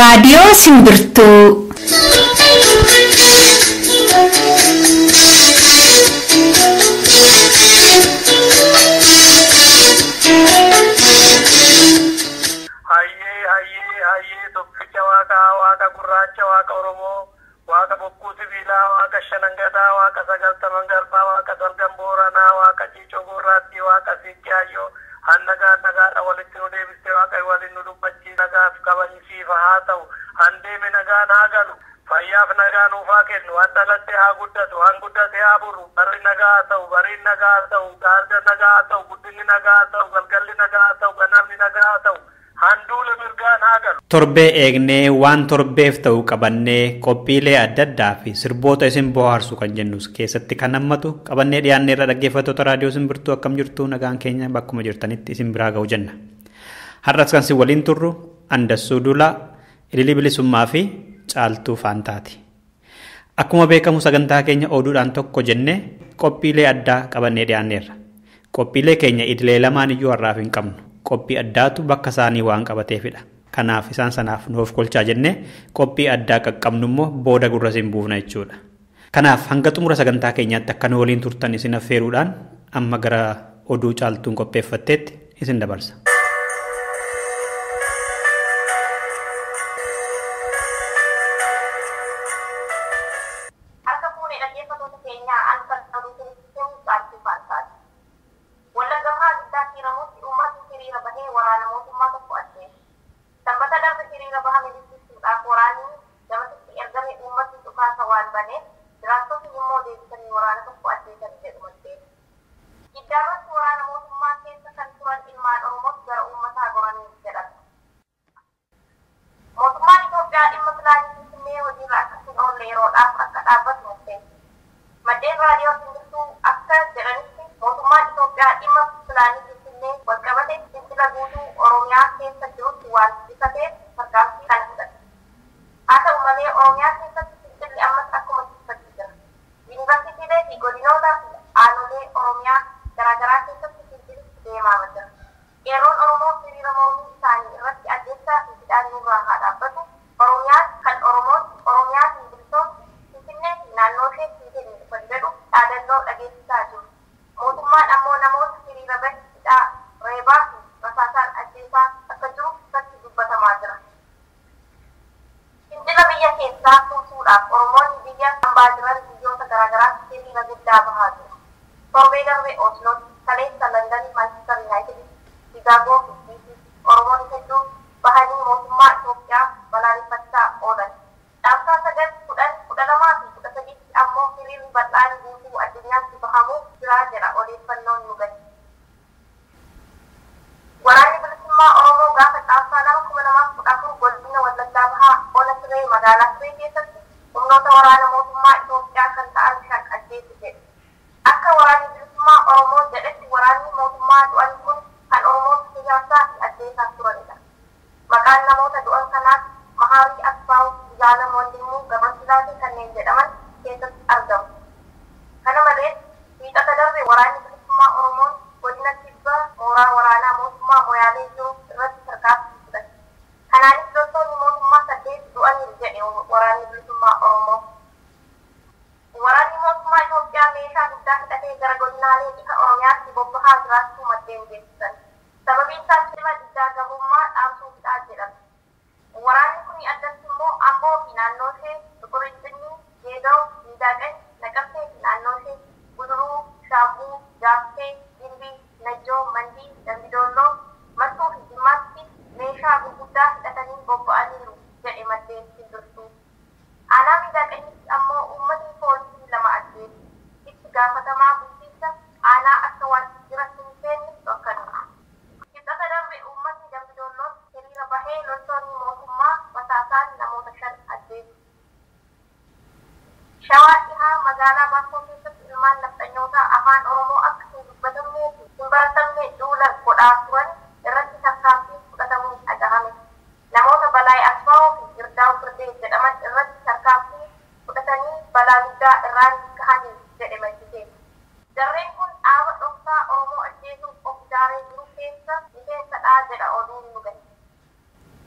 Radio Simbirtuu. Tokkicha waaqa gurraacha waaqa Oromoo waaqa bokkuu sibiilaa waaqa shanangadaa waaqa sagaltaman garbaa waaqa dalgan booranaa waaqa ciicoo gurraattii waaqa siiqqiyaayyoo nagaadha walitti nu deebistee waaqa waliin nu dubbachiis nagaaf kabajisiifa haa ta'u handeeme nagaan haa galu fayyaaf nagaa nuuf haa kennu han dhalatte haa guddatu han guddate haa buru barri nagaa haa ta'u bariin nagaa haa ta'u gaarga nagaa haa ta'u guddinni nagaa haa ta'u galgalli nagaa haa ta'u ganamni nagaa haa ta'u handuule mirgaan haa galu. Torbee eegnee waan torbeef ta'u qabannee qophiilee adda addaa fi sirboota isin bohaarsu kan jennus keessatti kan hammatu qabannee dhiyaannee irra dhaggeeffattoota raadiyoo Simbirtuu akkam jirtu nagaan keenya bakkuma jirtanitti isin biraa ga'u jenna. Har'as kan si waliin turru Andassuu Dulaa, Ililii Bilisummaa fi Caaltuu Faantaati. Akkuma beekamu sagantaa keenya oduudhaan tokko jennee qophiilee addaa qabannee dhiyaanneerra. Qophiilee keenya idilee lamaan iyyuu har'aaf hin qabnu. Qophii addaatu bakka isaanii waan qabateefidha. Kanaaf isaan sanaaf nuuf kolchaa jennee qophii addaa qaqqabnu immoo booda gurra isin buufna jechuudha. Kanaaf hanga xumura sagantaa keenyaatti akka nu waliin turtan isin affeeruudhaan amma gara oduu Caaltuun qopheeffatteetti isin dabarsa.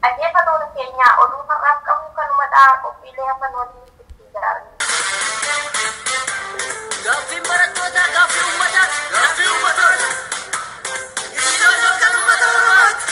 Dhaggeeffattoota keenya oduu har'aa qophiilee hafan waliin itti gaarii. Gaaffii barattoota gaaffii uummataa gaaffii uummataa. Ijoollee kan uummata Oromooti.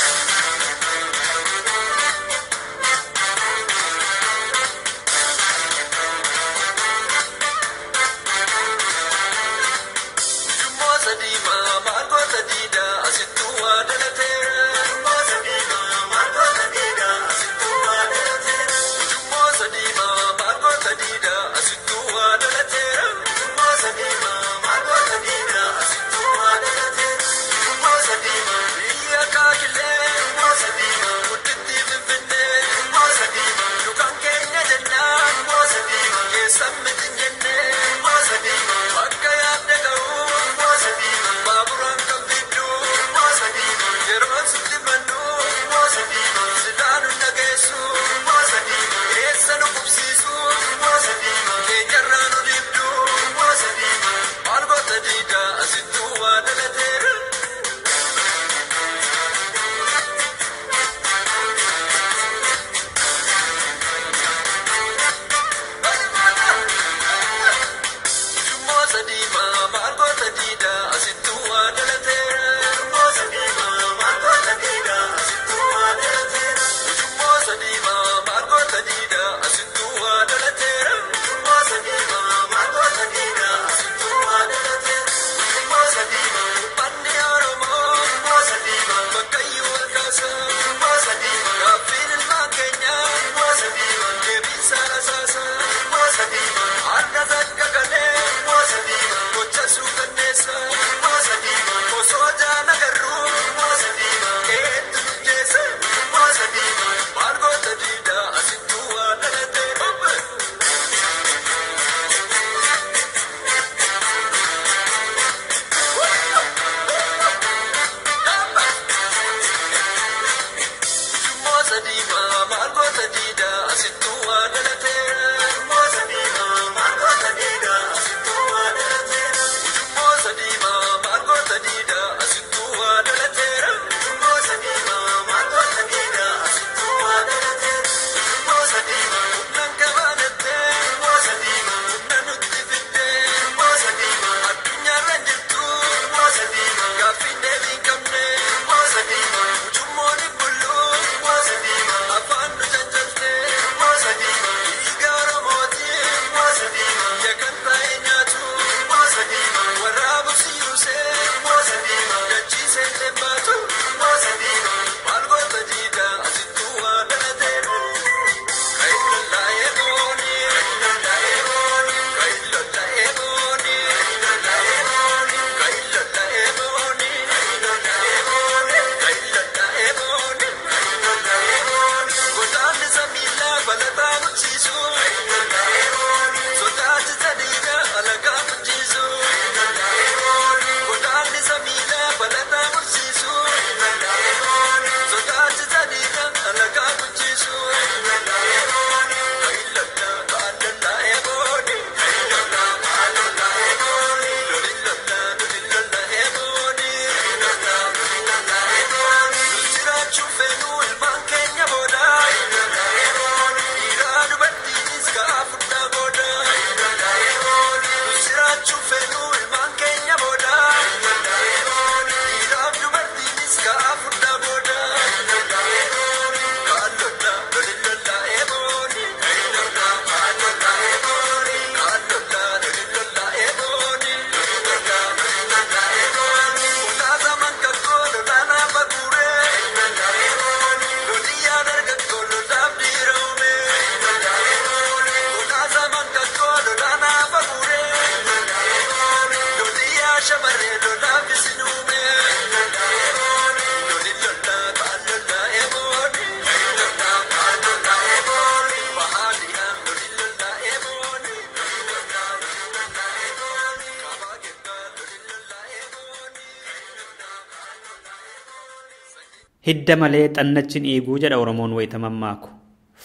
Hidda malee xannachin eeguu jedha Oromoon wayita mammaaku.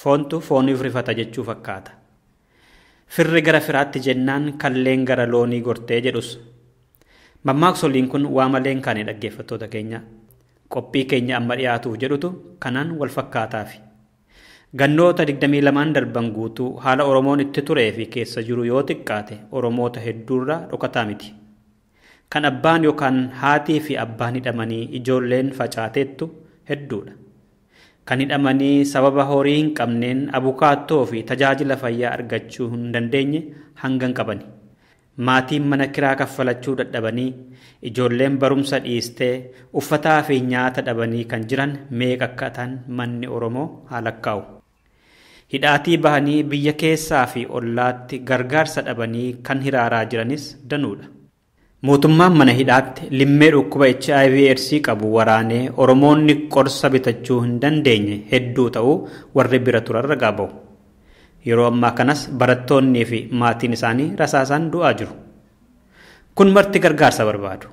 Foontu fooniif rifata jechuu fakkaata. Firri gara firaatti jennaan kalleen gara loonii gortee jedhus. Mammaaksoliin kun waa maleen kaane dhaggeeffattoota keenya. Qophii keenya amma dhiyaatuuf jedhutu kanaan wal fakkaataafi. Gannoota 22 darban guutuu haala Oromoon itti turee fi keessa jiru yoo xiqqaate Oromoota hedduurraa dhokataa miti. Kan abbaan yookaan haatii fi abbaan hidhamanii ijoolleen facaateettu hedduudha. Kan hidhamanii sababa horii hin qabneen abukaattoo fi tajaajila fayyaa argachuu hin dandeenye hangan qabani. Maatiin mana kiraa kaffalachuu dadhabanii ijoolleen barumsa dhiistee uffataa fi nyaata dhabanii kan jiran meeqa akka ta'an manni Oromoo haalakkaa'u. Hidhaatii bahanii biyya keessaa fi ollaatti gargaarsa dhabanii kan hiraaraa jiranis danuudha. Mootummaan mana hidhaatti limmee dhukkuba HIV/AIDS qabu waraanee Oromoonni qorsa bitachuu hin dandeenye hedduu ta'uu warri bira turan ragaa ba'u. Yeroo ammaa kanas barattoonnii fi maatiin isaanii rasaasaan du'aa jiru. Kun marti gargaarsa barbaadu.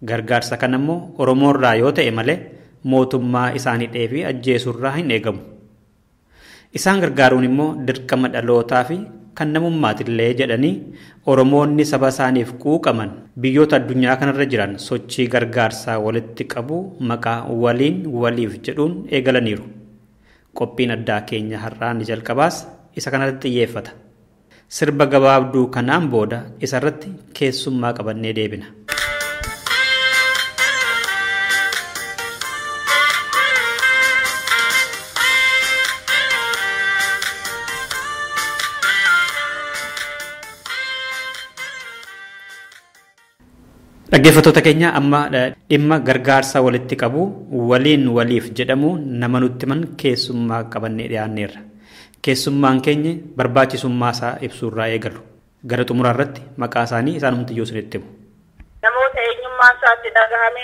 Gargaarsa kan immoo Oromoorraa yoo ta'e malee mootummaa isaanii dheefi ajjeesurraa hin eegamu. Isaan gargaaruun immoo dirqama dhalootaa fi kan namummaatillee jedhanii Oromoonni saba isaaniif quuqaman biyyoota addunyaa kanarra jiran sochii gargaarsaa walitti qabu maqaa waliin waliif jedhuun eegalaniiru. Qophiin addaa keenya har'aa ni jalqabaas isa kanatti xiyyeeffata. Sirba gabaabduu kanaan booda isarratti keessummaa qabannee deebina. Dhaggeeffattoota keenya amma dhimma gargaarsa walitti qabu waliin waliif jedhamu nama nutti himan keessummaa qabannee dhiyaanneerra. Keessummaan keenya barbaachisummaa isaa ibsuurraa eegalu. Gara xumuraa irratti maqaa isaanii isaanumti iyyuu isinitti himu. Namoota eenyummaan isaatti dhagahame,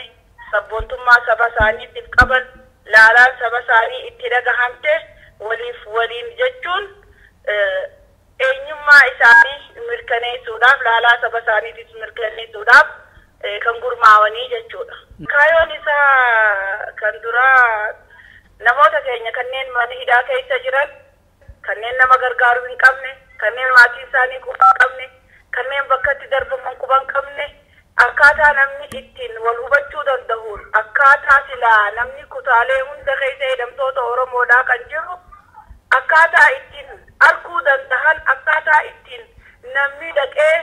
sabboontummaa saba isaaniitiif qaban, laalaan saba isaanii itti dhagahamte waliif waliin jechuun eenyummaa isaanii mirkaneessuudhaaf, laalaa saba isaaniitiif mirkaneessuudhaaf kan gurmaawanii jechuudha. Kaayyoon isaa kan duraa namoota keenya kanneen mana hidhaa keessa jiran, kanneen nama gargaaruu hin qabne, kanneen maatiin isaanii quba hin qabne, kanneen bakka itti darbaman quba hin qabne, akkaataa namni ittiin wal hubachuu danda'uun, akkaataa silaa namni kutaalee hunda keessa hidhamtoota Oromoodhaa kan jiru, akkaataa ittiin arguu danda'an, akkaataa ittiin namni dhaqee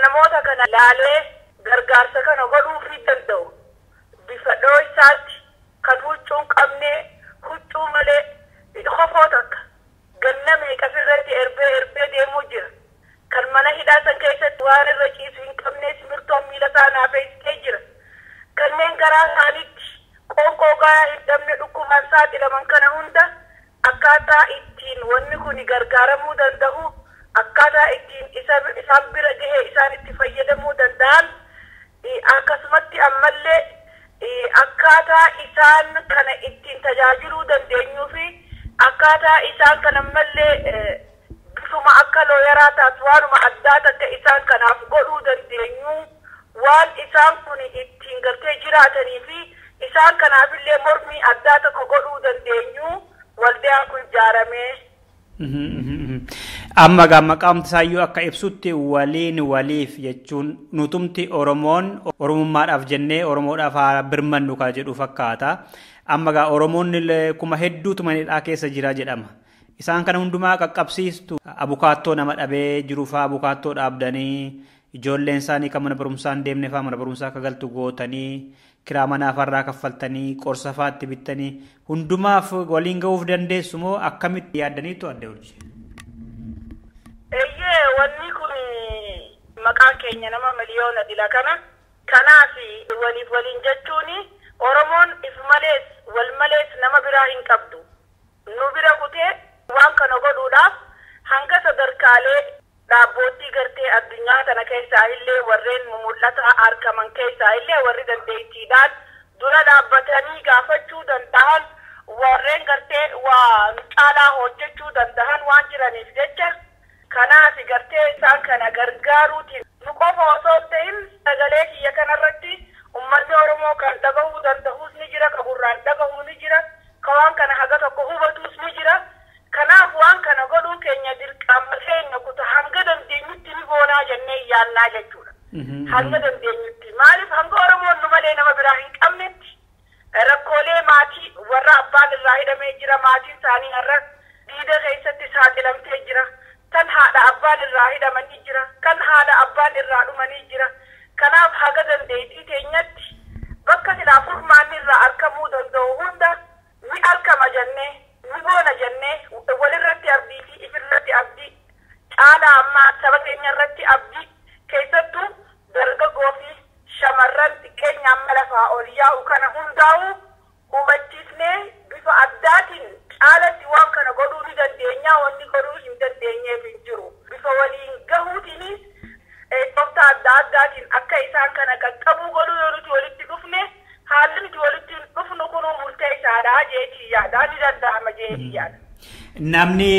namoota kana laalee gargaarsa kana godhuufii danda'u bifa dhooysaatti kan huccuu hin qabne huccuu malee kofoo takka ganna meeqa irratti erbee deemuu jira. Kan mana hidhaa san keessatti waan irra ciisu hin qabne simirtoon miila isaa naafeessitee jira. Kanneen garaa isaaniitti qoonqoo gahaa hin dhabne dhukkubaan saaxilaman kana hunda akkaataa ittiin wanni kun gargaaramuu danda'u, akkaataa ittiin isaan bira gahee isaan itti fayyadamuu danda'an, akkasumatti ammallee akkaataa isaan kana ittiin tajaajiluu dandeenyuu fi akkaataa isaan kana ammallee bifuma akka looyaraa taatu waanuma addaa takka isaan kanaaf godhuu dandeenyu, waan isaan kun ittiin gartee jiraatanii fi isaan kanaafillee mormii addaa tokko godhuu dandeenyu waldaan kun ijaaramee. Amma maqaamti isaayyuu akka ibsutti waliin waliif jechuun nutumti Oromoon Oromummaadhaaf jennee Oromoodhaaf haa birmannu kan jedhu fakkaata. Amma Oromoonni kuma hedduutu manidhaa keessa jira jedhama. Isaan kana hundumaa qaqqabsiistu abukaattoo nama dhabee jiruufaa abukaattoo dhaabdanii ijoolleen isaanii kan mana barumsaa hin deemneefaa mana barumsaa akka galtu gootanii kiraa manaafarraa kaffaltanii qorsa faatti bittanii hundumaaf waliin ga'uuf dandeessu moo akkamitti yaaddaniitu adda hojii? Wanni kun maqaan keenya nama miliyoona dila kanaaf waliif waliin jechuun Oromoon if malees wal malees nama biraa hin qabdu. Nu bira kutee waan kana godhuudhaaf hanga sadarkaalee dhaabboottii gartee addunyaa tana keessaa illee warreen mul'ataa argaman keessaa illee warri dandeettiidhaan dura dhaabbatanii gaafachuu danda'an, warreen gartee waa caalaa hojjechuu danda'an waan jiraniif jecha kanaaf gartee isaan kana gargaaruutiin nu qofa osoo ta'in sagalee kiyya kanarratti ummanni Oromoo kan dhagahuu danda'us ni jira, ka gurraan dhagahuu ni jira, ka waan kana haga tokko hubatus ni jira. Kanaaf waan kana godhuu keenya dirqama keenya kuta hanga dandeenyutti ni boonaa jennee yaannaa jechuudha. Hanga dandeenyutti maaliif hanga Oromoon nu malee nama biraa hin qabnetti rakkoolee maatii warra abbaan irraa hidhamee jira, maatiin isaanii har'a diida keessatti saaxilamtee jira. Kan haadha abbaan irraa hidhamanii jira. Kan haadha abbaan irraa dhumanii jira. Kanaaf haga dandeettii teenyatti bakka silaa furmaanni irraa argamuu danda'u hunda ni argama jennee ni goona jennee walirratti abdii fi ifirratti abdii caalaa ammaa saba keenya irratti abdii keessattuu dargaggoo fi shamarran keenya amma lafaa ol yaa'u kana hundaa'u hubachiisnee bifa addaatiin caalatti waan kana godhuu ni dandeenya. Wanni godhuu hin dandeenyeef hin jiru. Bifa waliin gahuutiinis tooftaa adda addaatiin akka isaan kana qaqqabuu godhuu yoo nuti walitti dhufne haalli nuti walitti dhufnu kunuu murteessaadha jeetii yaada ni danda'ama jeetii yaada. Namni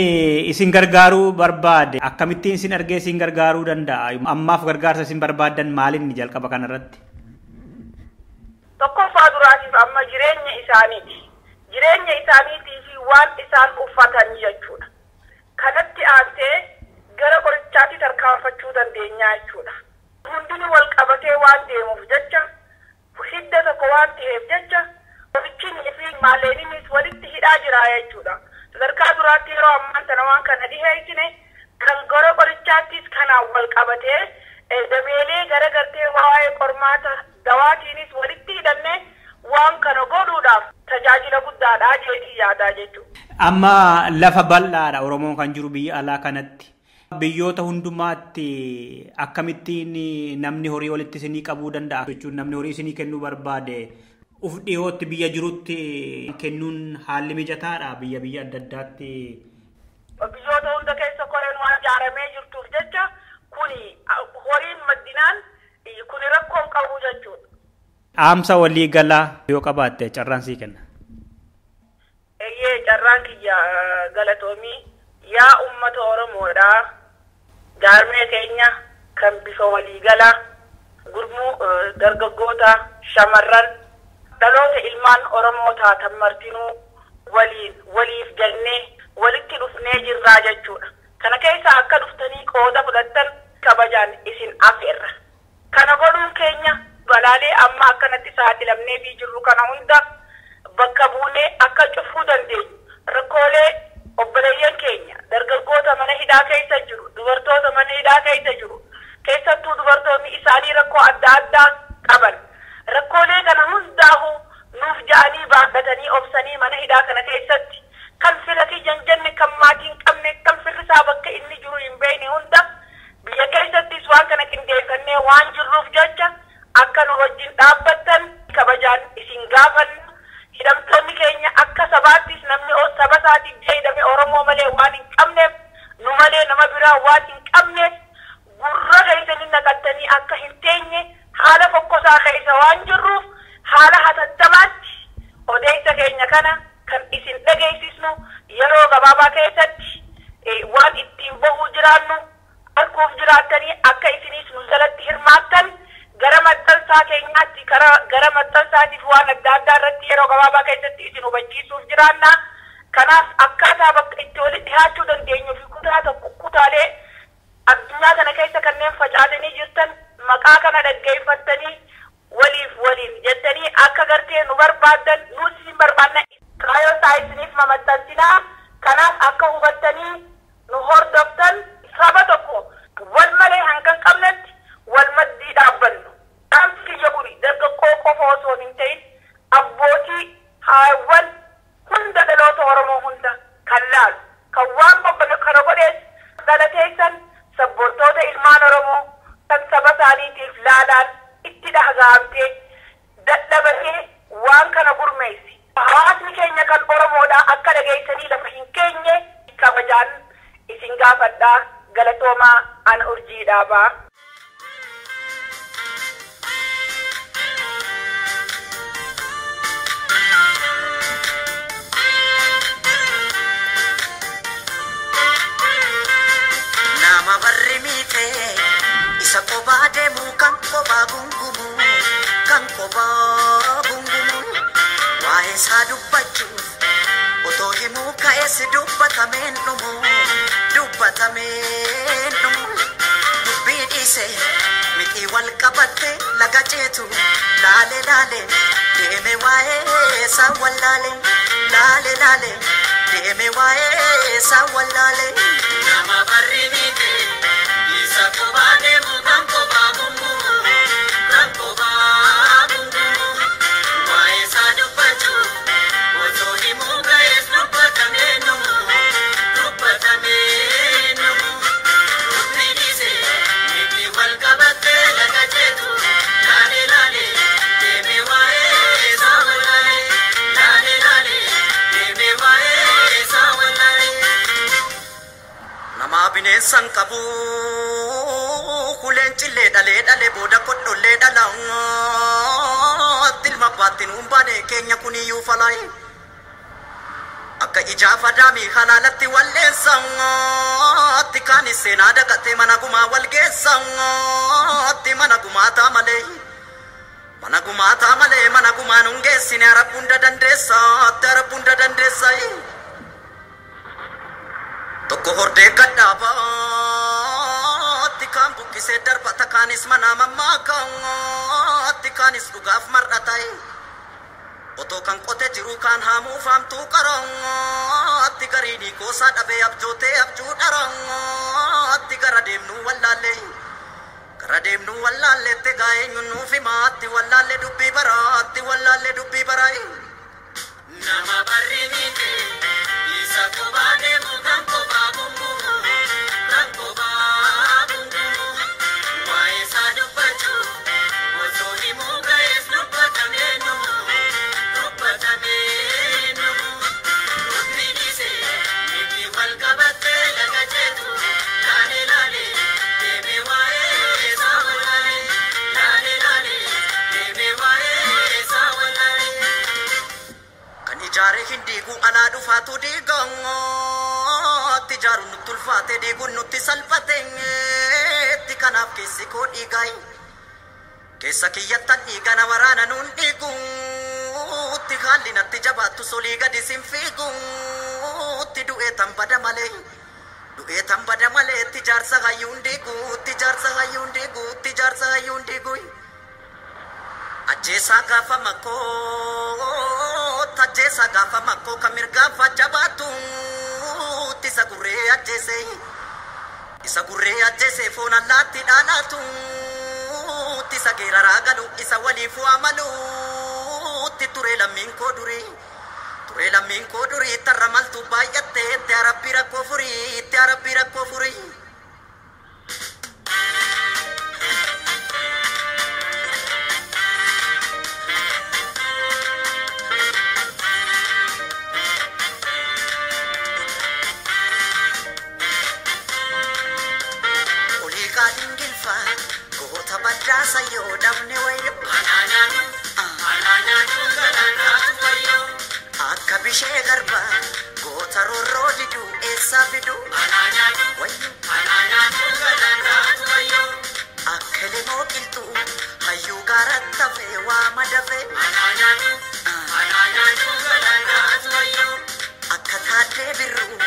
isin gargaaruu barbaade akkamittiin isin argee isin gargaaruu danda'a? Ammaaf gargaarsa isin barbaadan maaliin jalqaba kanarratti? Tokkoffaa duraatiif amma jireenya isaaniiti. Jireenya isaaniitii fi waan isaan uffatan jechuudha. Kanatti aantee gara qorichaatti tarkaanfachuu dandeenya jechuudha. Hundinuu wal qabatee waan deemuuf jecha hidda tokko waan ta'eef jecha qorichinii fi maalleeniinis walitti hidhaa jira jechuudha. Sadarkaa duraatti yeroo ammaan sana waan kana dhiheessine kan gara qorichaattis kanaan wal qabatee dameelee gara gartee waa'ee qormaata dawaatiinis walitti hidhannee waan kana godhuudhaaf tajaajila guddaadha jeetii yaadaa jechuudha. Amma lafa bal'aadha Oromoon kan jiru biyya alaa kanatti. Biyyoota hundumaatti akkamittiin namni horii walitti isinii qabuu danda'a jechuun namni horii isinii kennuu barbaade uf dhiyootti biyya jirutti kennuun haalli mijataadha biyya adda addaatti. Biyyoota hunda keessa koreen waan ijaaramee jirtuuf jecha kuni horiin maddinaan kuni rakkoon qabu jechuudha. Dhaamsa walii galaa yoo qabaatte carraan sii kenna. Eeyyee carraan kiyya galatoomii yaa uummata Oromoodhaa jaarmee keenya kan bifa walii galaa gurmuu dargaggoota shamarran dhaloota ilmaan Oromoo taatan martinuu waliif jennee walitti dhufnee jirraa jechuudha. Kana keessa akka dhuftanii qooda fudhattan kabajaan isin affeerra. Kana godhuun keenya balaalee amma akkanatti saaxilamnee fi jirru kana hunda bakka buunee akka cufuu dandeenyu. Rakkoolee obboleeyyan keenya dargaggoota mana hidhaa keessa jiru, dubartoota mana hidhaa keessa jiru, keessattuu dubartoonni isaanii rakkoo adda addaa qaban. Rakkoolee kana hundaahu nuuf ja'anii baadhatanii obsanii mana hidhaa kana keessatti kan filati janjanne kan maatiin qabne kan firrisaa bakka inni jiru hin beekne hunda biyya keessattis waan kana qindeeffannee waan jirruuf jecha akka nu wajjin dhaabbattan kabajaan isin gaafanna. Hidhamtoonni keenya akka sabaattis namni saba isaatiif jedhame Oromoo malee waan hin qabneef nu malee nama biraa waan hin qabneef gurra keessanii naqattanii akka hin teenye haala fokkosaa keessa waan jirruuf haala hatattamaatti odeessa keenya kana kan isin dhageessisnu yeroo gabaabaa keessatti waan ittiin bahuu jiraannu arguuf jiraattanii akka isinis nu jalatti hirmaattan gara maxxansaa keenyaatti gara maxxansaatiif waan adda addaa irratti yeroo gabaabaa keessatti isin hubachiisuuf jiraanna. Kanaaf akkaataa bakka itti walitti dhiyaachuu dandeenyu fi kutaalee addunyaa kana keessa kanneen facaatanii jirtan maqaa kana dhaggeeffattanii waliif jettanii akka gartee nu barbaaddan nuus isin barbaanna. Kaayoo isaa isiniif maxxansinaa. Kanaaf akka hubattanii nu hordoftan saba tokko wal malee hanga qabnetti wal maddii dhaabbannu. Dhaamsi kiyya kuni dargaggoo qofa osoo hin ta'in abbootii haawwan hunda dhaloota Oromoo hunda kan laalu kan waan kana godhees galateessan sabboontoota ilmaan Oromoo kan saba isaaniitiif laalaan itti dhagahamtee dadhabatee waan kana gurmeessi. Hawaasni keenya kan Oromoodhaa akka dhageessanii lafa hin keenye kabajaan isin gaafadhaa. Galatoomaa an urjii dhaabaa. Nama barri miite isa kophaa deemu kan kophaa gungumu waa'ee isaa dubbachuuf otoo himuu ka'ees dubbatameen dhumu dubbii dhiise mixii wal qabatte laga ceetu laale deeme waa'ee isaa wallaale laale deeme waa'ee isaa wallaalee. Nama barri miite isa kophaa deemu kan kophaa gumbumu kan kophaa gumbumu waa'ee isaa dubbachuu osoo himuu ga'ees dubbatamee numu dubbatamee numu dubbi dhiisee miti wal qabattee laga jeetu laalee laalee deeme waa'ee isaa wallaalee laalee laalee deeme waa'ee isaa wallaalee. Nama bineensan qabu kuleen cillee dhalee booda kodhollee dhalaa tilma baattiin humbaane keenya kuniyyuu falaayi akka ijaafa daamii halaalatti walleessatti kaanis seenaa dagatee mana gumaa walgeessatti mana gumaataa malee mana gumaan hungeessine arabbunda dandeessa tokko hordee gadhaabaatti kaan buqqisee darbata kaanis mana mammaakaatti kaanis dhugaaf mar'atae otoo kan qote jiru kaan haamuu faamtuu qaraatti gariinii koosaa dhabee abjootee abjuu dharaatti gara deemnuu wallaalleette gaa'eenyuun nuuf himaatti wallaallee dubbii baraa'e. Nama barri miite isa kophaa deemu kan kophaa gumbumu kan kophaa gumbumu waa'ee isaa dubbachuu osoo himuu ga'ees dubbatamee numu dubbi dhiisee miti wal qabattee laga jeetu laalee laalee deeme waa'ee isaa wallaalee laalee laalee deeme waa'ee isaa wallaalee. Kan ijaare hin diigu alaa dhufaatu diigaatti ijaaruun nutti ulfaate diiguun nutti salphateetti kanaaf keessi koo dhiigaay keessa kiyyattan dhiigana waraana nuun dhiiguutti haalli natti jabaattu solii gadi sin fiiguutti du'ee tan bada malee itti jaarsa hayyuun diiguuyi ajjeesaa gaafa makkoo kan mirgaafa jabaatuutti isa gurree ajjeese foon allaatti dhaalaatuutti isa geeraraa galu isa waliif waamaluutti ture lammiin koo durii tarra maltu baay'attee itti arabbii rakkoo furii. Goota baddaasa yoo dhabne wayyo akka bishee garba goota roorroo diduu eessaa fiduu wayyo akka lemoo qilxuu hayyuu gaaratti hafee waa madafee akka taaddee birruu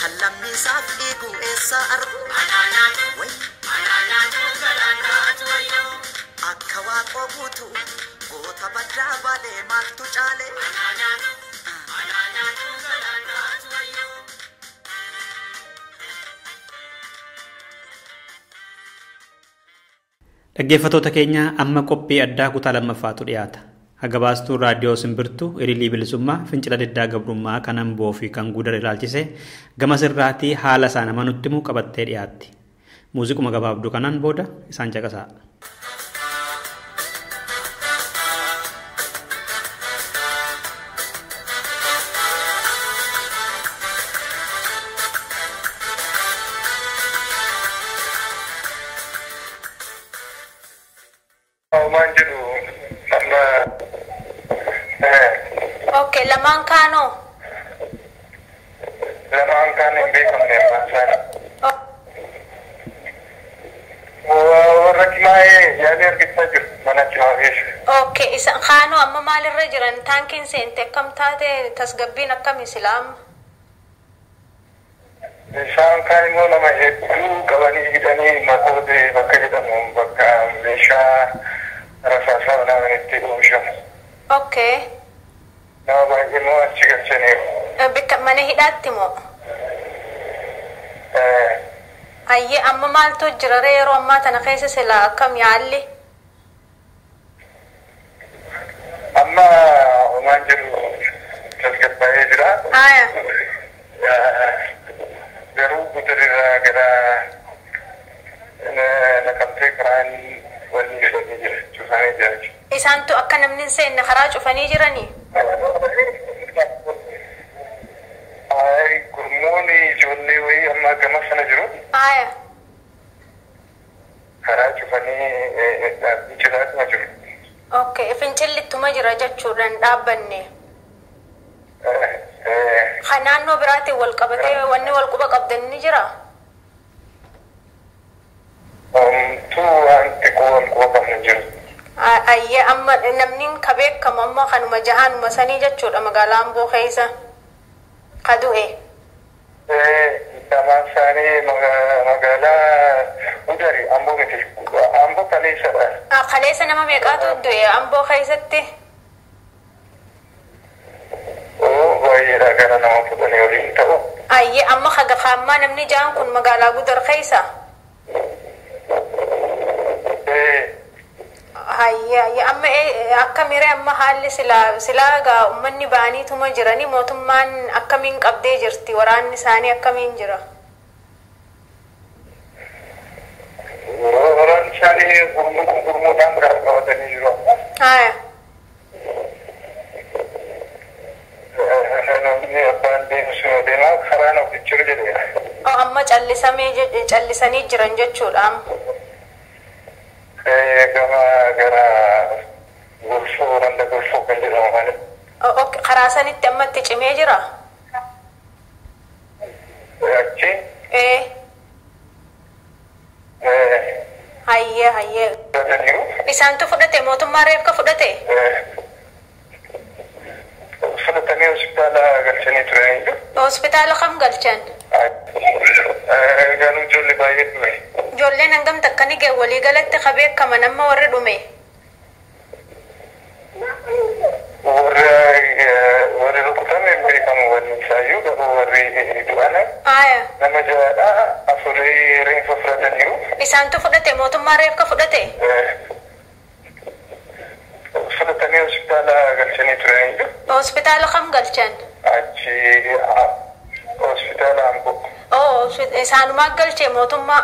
kan lammiisaaf dhiigu eessaa argu akka waaqoo guutuu goota baddaa baalee maaltu caalee. Dhaggeeffattoota keenya amma qophii addaa kutaa lammaffaatu dhiyaata. Hagabaastuun raadiyoo Simbirtuu Ililii Bilisummaa fincila diddaa gabrummaa kan Amboo fi kan Gudar ilaalchise gama sirraatii haala isaa nama nutti himu qabattee dhiyaatti. Muuziquma gabaabduu kanaan booda isaan caqasaa. Okay, lamaan kaano? Lamaan kan hindi kami masan. Rakimay, yalir kita jud mana chawis. Okay, isang kaano amma maalirra jiran tankin sente kam taate tasgabbiin akkam Islam? Isaan kan mo nama hedduu qabanii hidhanii matoode bakka jedhamu bakka meeshaa rasaasa naannoo itti oomishamu. Okay. Nama baay'ee moo achi galchanii bikka mana hidhaatti moo? Ayyee amma maaltu jira yeroo ammaa tana keessa silaa akkam yaalli? Amma homaan jiru tasgabbaa'ee jira. Garuu guuturirraa gara naqamtee karaan wanni jedhanii jira cufanii jira. Isaantu akka namni hin seenne karaa cufanii jiranii? Gurmuun ijoollee wayii amma gama sana jiru. Karaa cufanii fincilaatuma jiru. Okay, fincillittuma jira jechuudhaan dhaabbanne. Kan naannoo biraatiin wal qabatee wanni wal quba qabdan ni jira? Wanti wal quba qabnu jiru. Ayyee amma namni ka beekamu amma kanuma jahaanuma sanii jechuudha magaalaa Amboo keessa. Ka du'e. Damaan isaanii magaalaa Udari Amboo miti. Amboo Kaleessadha. Kaleessa nama meeqaatu du'e Amboo keessatti? Baay'eedha gara nama fudhanii waliin ta'u. Ayyee amma hagafammaa namni jaan kun magaalaa Gudar keessa? Ayyee amma akka miree amma haalli silaa gaa uummanni ba'aniituma jiranii mootummaan akkamiin qabdee jirti waraanni isaanii akkamiin jira? Waraanni isaanii gurmuudhaan biraa qabatanii jiru. Namni abbaan deemsu deemaa karaan ofiichuu jedhee. Amma callisanii jiran jechuudha amma. Gama gara golfoo randa golfoo kan jedhamu malee. Karaa sanitti ammatti cimee jira? Achi? Hayyee. Isaantu fudhate mootummaa reefka fudhate? Fudhatanii hospitaala galchanii turanii. Hospitaala kam galchan? Garuu ijoollee baay'ee dhume. Ijoolleen hangam takka ni ga'e walii galatti ka beekaman amma warri dhume? Warri rukutame hin beekamu wanni isaayyuu garuu warri du'ana. Nama jahaadha afurii reeffa fudhataniiru. Isaantu fudhate mootummaa reefka fudhate? Fudhatanii hospitaala galchanii turanii. Hospitaala kam galchan? Achi hospitaala Amboo. Isaanumaa galchee mootummaa?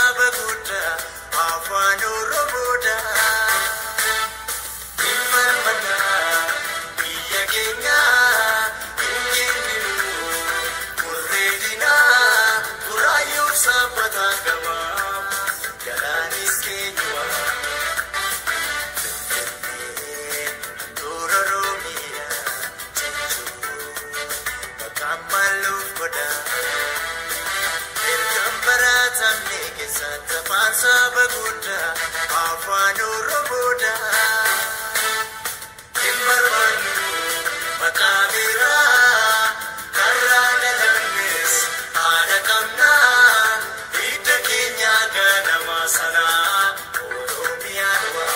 saba gudda afaan oromoodha ilmalmana biyya keenya injiniru murreedina buraayyuuf sabbataan gaba galaanis keenyuwa dura roomiya jechuu makammaluuf godha Tamne ke santa pansa baguda afaan oromoodha Timbarwanu makabira karana lamnes ada kamna ita kenya kana masana oromia wa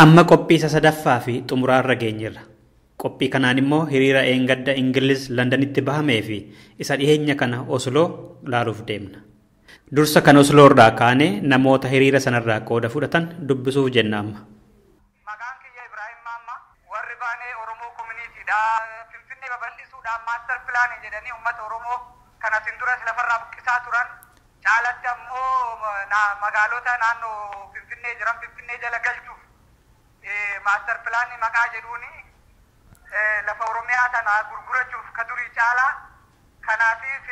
Amma qophii sadaffaa fi xumuraarra geenyerra. Qophii kanaan immoo hiriira eengadda Ingiliz Londanitti bahamee fi isa dhiyeenya kana Osloo laaluuf deemna. Dursa kan Osloo irraa kaanee namoota hiriira sanarraa qooda fudhatan dubbisuuf jenna amma. Maqaan kiyya Ibrahim Mamma warri baanee Oromoo Communityidha. Finfinnee babal'isuudhaan maaster pilaanii jedhanii uummata Oromoo kan asin duras lafarraa buqqisaa turan caalatti ammoo magaalota naannoo Finfinnee jiran Finfinnee jala galchuuf maaster pilaanii maqaa jedhuuni lafa Oromiyaa tana gurgurachuuf ka durii caalaa kanaafis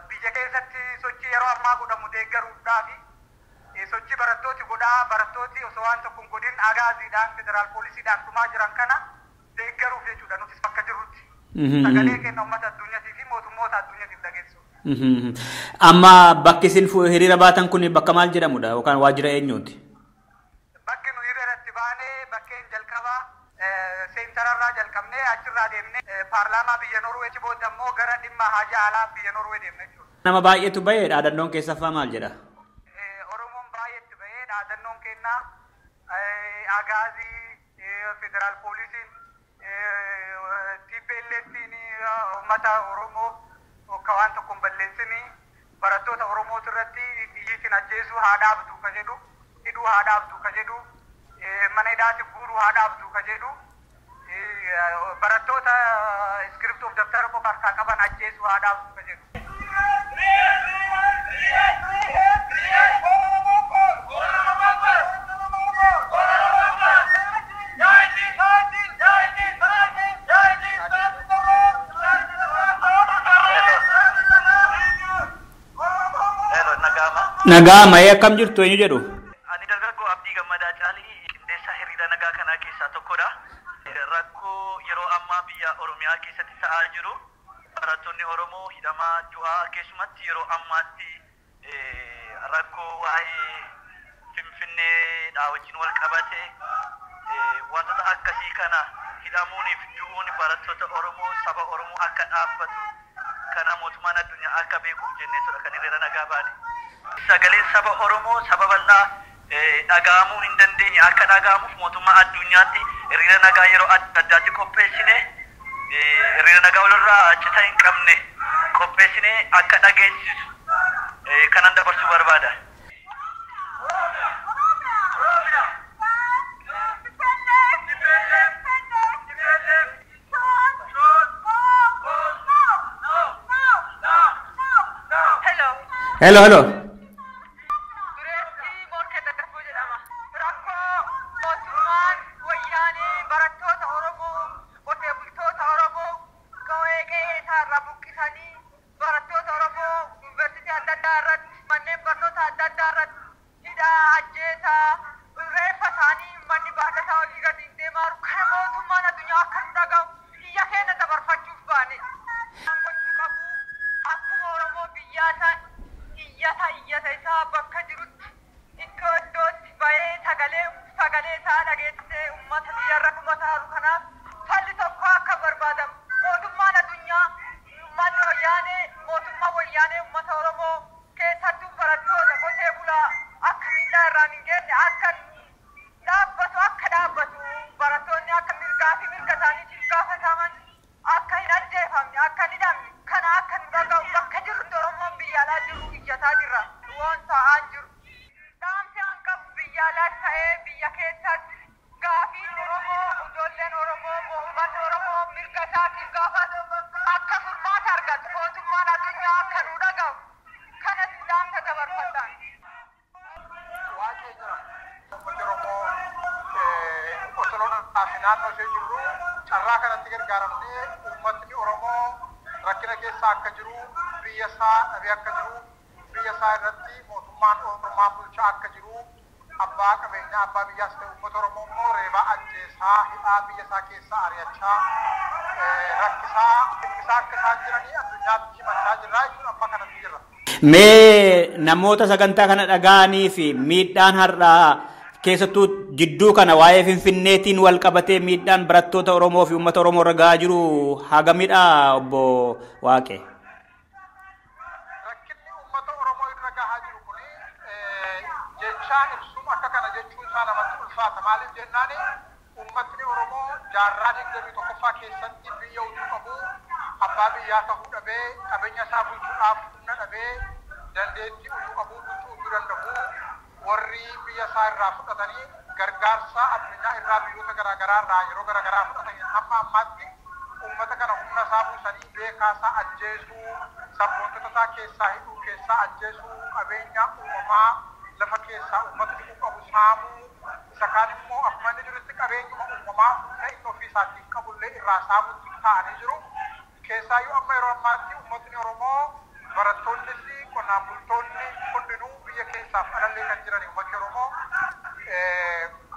biyya keessatti sochii yeroo ammaa godhamu deeggaruudhaaf sochii barattooti osoo waan tokko hin godhin agaaziidhaan federaal poolisiidhaan dhumaa jiran kana deeggaruuf jechuudha nutis bakka jirrutti sagalee kenna uummata addunyaatiif fi mootummoota addunyaatiif dhageessuudha. Amma bakki isin hiriira baatan kun bakka maal jedhamudha yookaan waajjira eenyuuti? Bakki nu hiriiratti baanee bakkeen jalqabaa seentararraa jalqabnee achirraa deemnee paarlaamaa biyya Norweetti booda immoo gara dhimma haja alaa biyya Norwee deemne jechuudha. Nama baay'eetu bahee dhaadannoon keessaffaa maal jedha? Oromoon baay'eetti bahee dhaadannoon kennaa agaazii federaal poolisiin TPLF'n uummata Oromoo akka waan tokko hin balleessini barattoota Oromootu irratti xiyyiitiin ajjeesuu haa dhaabdu ka jedhu hidhuu haa dhaabdu ka jedhu mana hidhaatti guuruu haa dhaabdu ka jedhu barattoota iskiriptoof daftara qofa harkaa qaban ajjeesuu haa dhaabdu ka jedhu. Nagaa mayee akkam jirtu eenyu jedhu? Ani dargaggoo Abdii Gammadaa Caalii qindeessaa hiriira nagaa kanaa keessaa tokkodha. Rakkoo yeroo ammaa biyya Oromiyaa keessatti ta'aa jiru barattoonni Oromoo hidhamaa du'aa keessumatti yeroo ammaatti rakkoo waa'ee Finfinneedhaa wajjin wal qabate wantoota akkasii kana hidhamuuniif du'uun barattoota Oromoo saba Oromoo akka dhaabbatu kana mootummaan addunyaa akka beekuuf jenneetudha kan hiriira nagaa baane. Sagaleen saba Oromoo saba bal'aa dhaga'amuu hin dandeenye akka dhaga'amuuf mootummaa addunyaatti hiriira nagaa yeroo adda addaatti qopheessine hiriira nagaa walirraa cita hin qabne qopheessinee akka dhageessisu kanan dabarsuu barbaada. Hello. naannoo ishee jirru carraa kanatti gargaaramnee uummatni Oromoo rakkina keessa akka jiru biyya isaa dhabee akka jiru biyya isaa irratti mootummaan Oromoo bulchaa akka jiru abbaa qabeenyaa abbaa biyyaas ta'e uummata Oromoo immoo reebaa ajjeesaa hidhaa biyya isaa keessaa ari'achaa rakkisaa akka isaan jiranii addunyaatti himachaa jirra jechuudha amma kanatti jirra. Mee namoota sagantaa kana dhaga'anii fi miidhaan har'aa keessattuu jidduu kana waa'ee Finfinneetiin wal qabatee miidhaan barattoota Oromoo fi uummata Oromoo irra gahaa jiru hagamidha obbo Waaqee? Rakkinni uummata Oromoo irra gahaa jiru kun jechaan ibsuun akka kana jechuun isaa namatti ulfaata. Maaliif jennaan uummatni Oromoo jaarraa 21ffaa keessatti biyya utuu qabu abbaa biyyaa ta'uu dhabee qabeenya isaa bulchuudhaaf humna dhabee dandeettii utuu qabuu bulchuu utuu danda'u warri biyya isaa irraa fudhatanii gargaarsa addunyaa irraa biyyoota garaagaraa irraa yeroo garaagaraa fudhatanii amma ammaatti uummata kana humna isaa buusanii beekaa isaa ajjeesuu sabboontota isaa keessaa hidhuu keessaa ajjeesuu qabeenya uumamaa lafa keessaa uummatni qabu saamuu isa kaan immoo akkuma inni jirutti qabeenyuma uumamaa humna inni ofii isaatiin qabullee irraa saamuutti ta'anii jiru. Keessaayyuu amma yeroo ammaatti uummatni Oromoo barattoonnis qonnaan bultoonni hundinuu biyya keessaaf alallee kan jiran uummatni Oromoo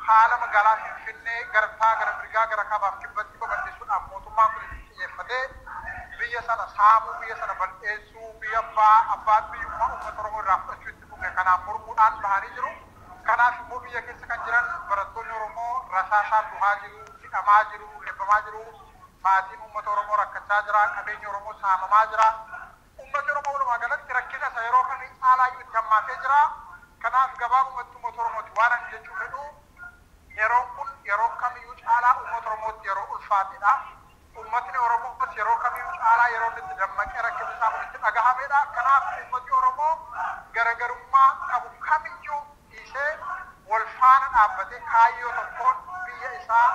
haala magaalaa Finfinnee gartaa gara mirgaa gara kaabaaf kibbatti babal'isuudhaaf mootummaan kun xiyyeeffatee biyya sana saamuu biyya sana bal'eessuu biyya abbaa biyyummaa uummata Oromoo irraa fudhachuu itti fufe kanaan mormuudhaan bahanii jiru. Kanaaf immoo biyya keessa kan jiran barattoonni Oromoo rasaasaan duhaa jiru, hidhamaa jiru, reebbamaa jiru. Maatiin uummata Oromoo rakkachaa jira, qabeenyi Oromoo saamamaa jira. Uummatni Oromoo walumaa galatti rakkina isa yeroo kan caalaayyuu itti hammaatee jira. Kanaaf gabaabumatti uummata Oromooti waan ani jechuu fedhu yeroon kun yeroo kamiyyuu caalaa uummata Oromootti yeroo ulfaatedha. Uummatni Oromoos yeroo kamiyyuu caalaa yeroo itti dammaqee rakkina isaa kun itti dhagahamedha. Kanaaf uummatni Oromoo garaagarummaa qabu kamiyyuu dhiisee wal faana dhaabbatee kaayyoo tokkoon biyya isaa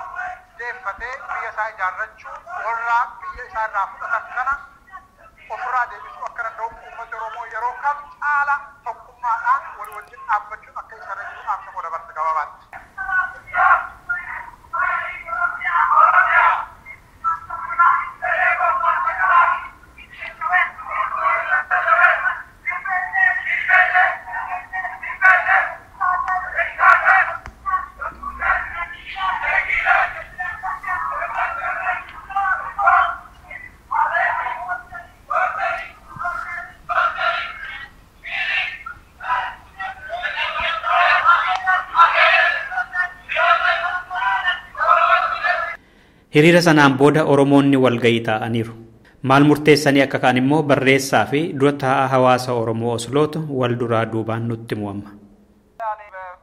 deeffatee biyya isaa ijaarrachuu warra biyya isaa irraa fudhatan kana ofirraa deebisuu akka danda'u uummata Oromoo yeroo kam caala tokkummaadhaan walii wajjin dhaabbachuun akka isa irra jiru dhaamsa koo dabarsa gabaabaatti. Hiriira sanaan booda Oromoonni walgahii ta'aniiru. Maal murteessanii akka kaan immoo barreessaa fi dura taa'aa hawaasa Oromoo Oslootu wal duraa duubaan nutti mu'amma.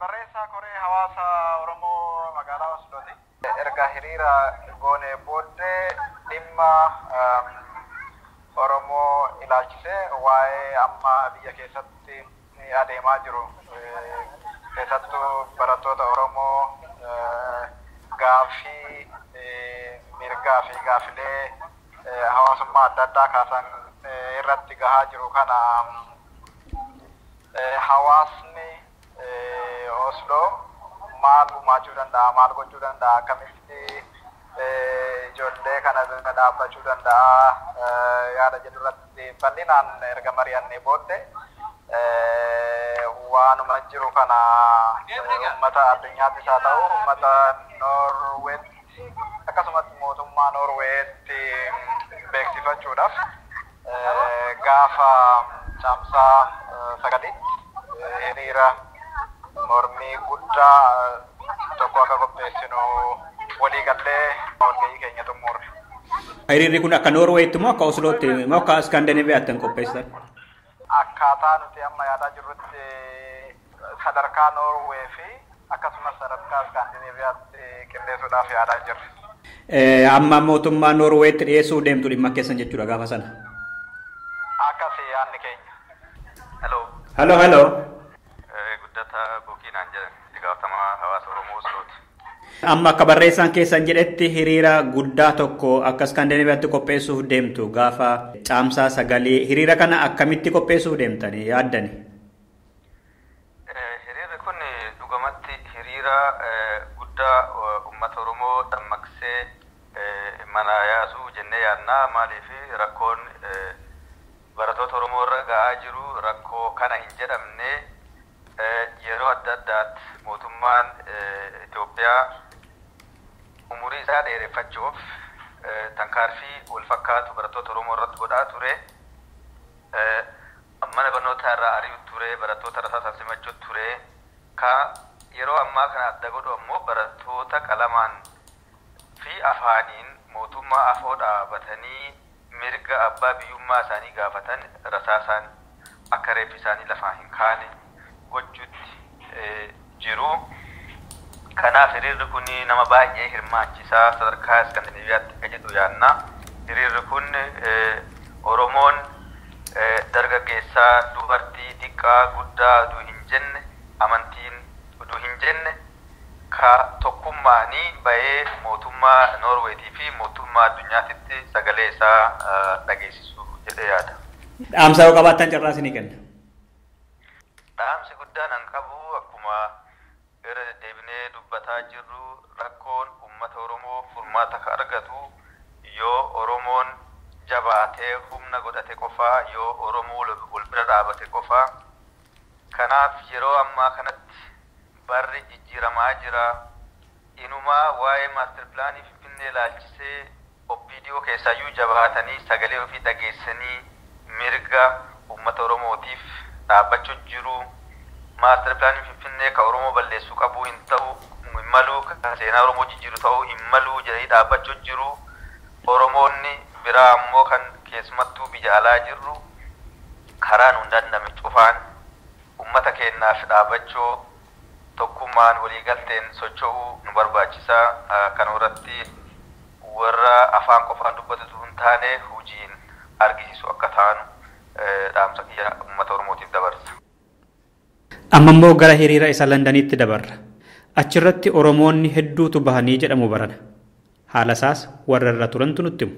Barreessaa koree hawaasa Oromoo magaalaa Oslooti. Erga hiriira goonee booddee dhimma dhimma Oromoo ilaalchise waa'ee amma biyya keessatti adeemaa jiru keessattuu barattoota Oromoo gaaffii mirgaa fi gaaffilee hawaasummaa adda addaa kaasan irratti gahaa jiru kana hawaasni Osloo maal gumaachuu danda'a, maal gochuu danda'a, akkamitti ijoollee kana dhaabbachuu danda'a yaada jedhu irratti bal'inaan erga mari'annee booddee waanuma jiru kana uummata addunyaattis haa ta'u uummata Noorweetti akkasumas mootummaa Noorweetti beeksifachuudhaaf gaafa caamsaa 9 hiriira mormii guddaa tokko akka qopheessinu waliigallee walgahii keenya xumurre. Hiriirri kun akka Noorweetti moo akka Oslootti moo akka Iskaandinaaviyaatti qopheessan? Akkaataa nuti amma yaadaa jirrutti sadarkaa Noorwee fi akkasumas sadarkaa Iskaandinaaviyaatti qindeessuudhaaf yaadaa jirra. Amma mootummaa Noorweetti dhiyeessuu deemtu dhimma keessan jechuudha gaafa sana. Akkasii yaadni keenya. Hello. Guddata Bukiinaan jedhan itti gaafatamaa hawaasa Oromoo Oslooti. Amma akka barreessaan keessan jedhetti hiriira guddaa tokko akka Iskaandinaaviyaatti qopheessuuf deemtu gaafa caamsaa 9 hiriira kana akkamitti qopheessuuf deemtani yaaddani? Hiriirri kun dhugumatti hiriira guddaa uummata Oromoo dammaqsee mana yaasuu jennee yaadna. Maaliif rakkoon barattoota Oromoo irra ga'aa jiru rakkoo kana hin jedhamne yeroo adda addaatti mootummaan Itoophiyaa umurii isaa dheereffachuuf tarkaanfii wal fakkaatu barattoota Oromoo irratti godhaa ture. Mana barnootaa irraa ari'u ture, barattoota rasaasaan simachuu ture. Yeroo ammaa kana adda godhu ammoo barattoota qalamaan fi afaaniin mootummaa afoo dhaabatanii mirga abbaa biyyummaa isaanii gaafatan rasaasaan akka reeffi isaanii lafaa hin kaane gochuutti jiru. Kanaaf hiriirri kun nama baay'ee hirmaachisaa sadarkaa Iskaandinaaviyaatti akka jedhu yaadna. Hiriirri kun Oromoon dargaggeessaa, dubartii, xiqqaa, guddaa oduu hin jenne, amantiin oduu hin jenne ka tokkummaanii bahee mootummaa Noorweetii fi mootummaa addunyaatitti sagalee isaa dhageessisu jedhee yaada. Dhaamsa yoo qabaattan carraa isinii kenna. Dhaamsi guddaan an qabu akkuma irra deddeebinee dubbataa jirru rakkoon uummata Oromoo furmaata ka argatu yoo Oromoon jabaatee humna godhate qofaa, yoo Oromoo wal bira dhaabate qofaa. Kanaaf yeroo ammaa kanatti barri jijjiiramaa jira. Inumaa waa'ee maaster pilaanii Finfinnee ilaalchisee OPDO keessaayyuu jabaatanii sagalee ofii dhageessanii mirga uummata Oromootiif dhaabbachuu jiru. Maaster pilaanii Finfinnee ka Oromoo balleessuu qabu hin ta'u hin malu, ka seenaa Oromoo jijjiiru ta'uu hin malu jedhanii dhaabbachuu jiru. Oromoonni biraa ammoo kan keessumattuu biyya alaa jirru karaan hin dandame cufaan uummata keenyaaf dhaabbachuu tokkummaan waliigalteen socho'uu nu barbaachisaa. Kana irratti warra afaan qofaan dubbatu hin taane hojiin argisiisu akka taanu dhaamsa kiyya uummata Oromootiif dabarsa. Amma immoo gara hiriira isa Londanitti dabarra. Achirratti Oromoonni hedduutu bahanii jedhamu barana. Haala isaas warra irra turantu nutti himu.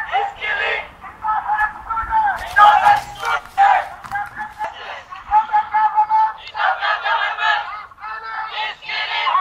Let's get it!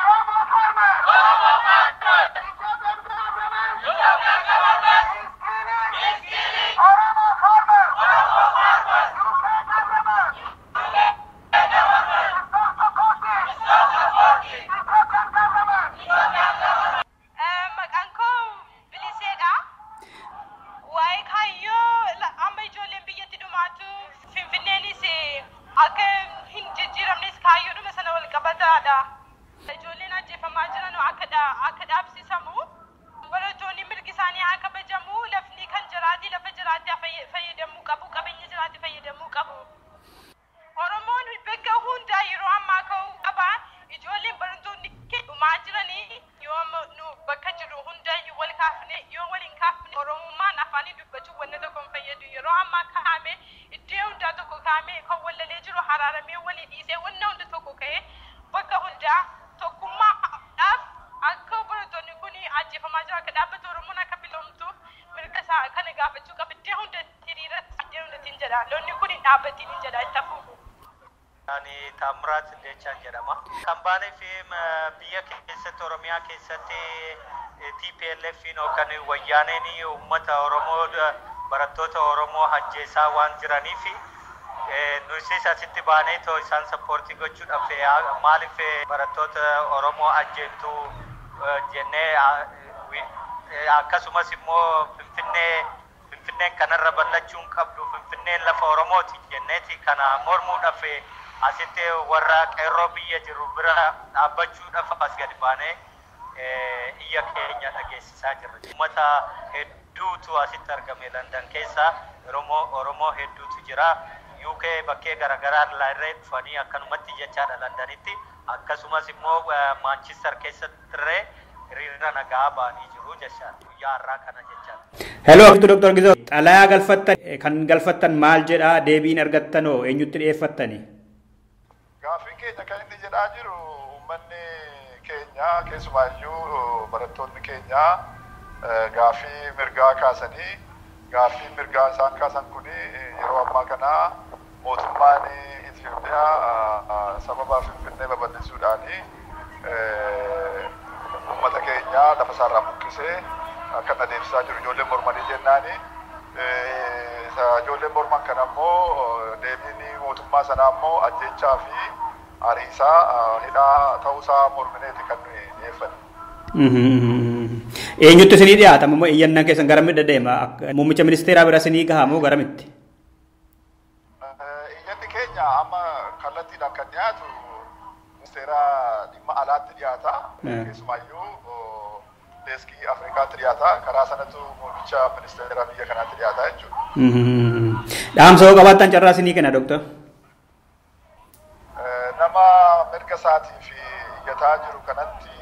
ajjeefamaa jira akka dhaabbatu Oromoon akka biloomtu mirga isaa kana gaafachuu qabattee hunda hiriirratti hundatiin jedha lonni kun hin dhaabbatiin hin jedha itti hafuuf. Ani Taamiraat Leechaan jedhama. Kan baanee fi biyya keessatti Oromiyaa keessatti TPLF'n yookaan wayyaaneen uummata Oromoo barattoota Oromoo ajjeesaa waan jiraniif nuyi asitti baanee too isaan sappoortii gochuudhaaf maaliif barattoota Oromoo ajjeeftu jennee akkasumas immoo Finfinneen kanarra ballachuun qabdu Finfinneen lafa Oromooti jenneeti kana mormuudhaaf asitti warra qeerroo biyya jiru bira dhaabbachuudhaaf as gadi baanee iyya keenya dhageessisaa jirra. Uummata hedduutu asitti argame London keessa Oromoo hedduutu jira. UK bakkee garaagaraa irraa dhufanii akkanumatti jechaadha Londonitti akkasumas immoo Manchester keessatti hiriira nagaa ba'anii jiru jechaadha. Guyyaa har'aa kana jechaadha. Hello Dr. Gizoo. Xalayaa galfattan kan galfattan maal jedhaa deebiin argattanoo eenyutti dhiyeeffattani? Gaafiin keenya kan inni jedhaa jiru uummanni keenya keessumaayyuu barattoonni keenya gaafii mirgaa kaasanii gaafii mirgaa isaan kaasan kun yeroo ammaa kana mootummaan Itoophiyaa sababa Finfinnee babal'isuudhaan uummata keenya lafa isaarraa buqqisee akka adeemsisaa jiru ijoolleen mormanii jennaani ijoolleen morman kana ammoo deebiin mootummaa sanaa ammoo ajjechaa fi ariisaa hidhaa ta'uusaa mormineeti kan nuyi dhiyeeffanne. Eenyutti isinii dhiyaata moo iyyannaan keessan garamitti deema? Muummicha ministeeraa bira isinii gahaa moo garamitti? Iyyanni keenya amma kallattiidhaan kan dhiyaatu ministeera dhimma alaatti dhiyaata. Keessumaayyuu deeskii Afrikaatti dhiyaata. Karaa sanatu muummicha ministeera biyya kanaatti dhiyaata jechuudha. Dhaamsa hoo qabaattan carraa isinii kenna Dooktar? Nama mirga isaatii fi iyyataa jiru kanatti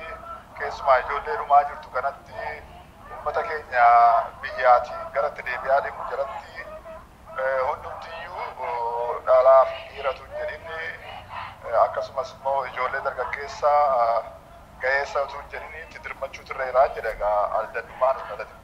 keessumaa ijoollee dhumaa jirtu kanatti uummata keenya biyyaatii garatti deebi'aa deemu jalatti hundumtiyyuu dhalaa fi dhiiratu hin jedhin akkasumas immoo ijoollee dargaggeessaa ga'eessa utuu hin jedhin itti dirmachuutu irra jiraa jedha egaa aljannummaan dhalate.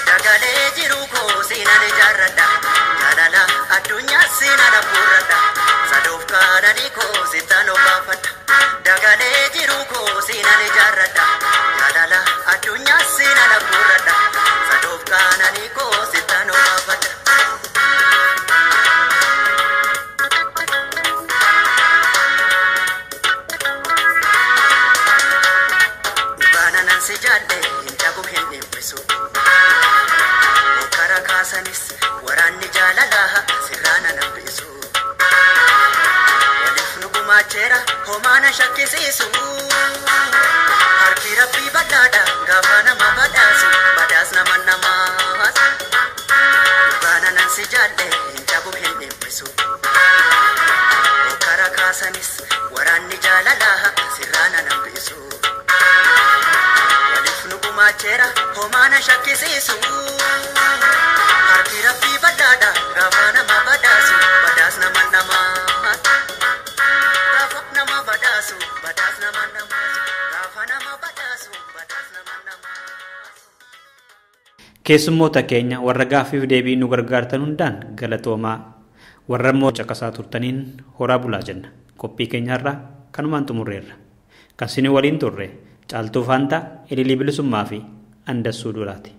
Dagalee jiru ko siinaan ijaarradha jaalala si jaalle hincabu hin dhibbisu Okara kaasanis waraanni jaalalaa sirraana nambisu Waliif nu gumaachera homaana shakkisiisu Harki rabbii badhaadha gaafa nama badhaasu badhaas nama namaas Baana nan si jaalle hincabu hin dhibbisu Okara kaasanis waraanni jaalalaa sirraana nambisu Waliif nu gumaachera homaana shakkisiisu Harki rabbii badhaadha gaafa nama badhaasu badhaas nama namaas Gaafa nama badhaasu badhaas nama namaas Gaafa nama badhaasu badhaas nama namaas Keessummoota keenya warra gaaffiif deebii nu gargaartan hundaan galatoomaa warra immoo caqasaa turtaniin horaa bulaa jenna. Qophii keenyarraa kanumaan xumurreerra. Kan isin waliin turre Caaltuu Faantaa Ililii Bilisummaa fi Andassuu Duraati.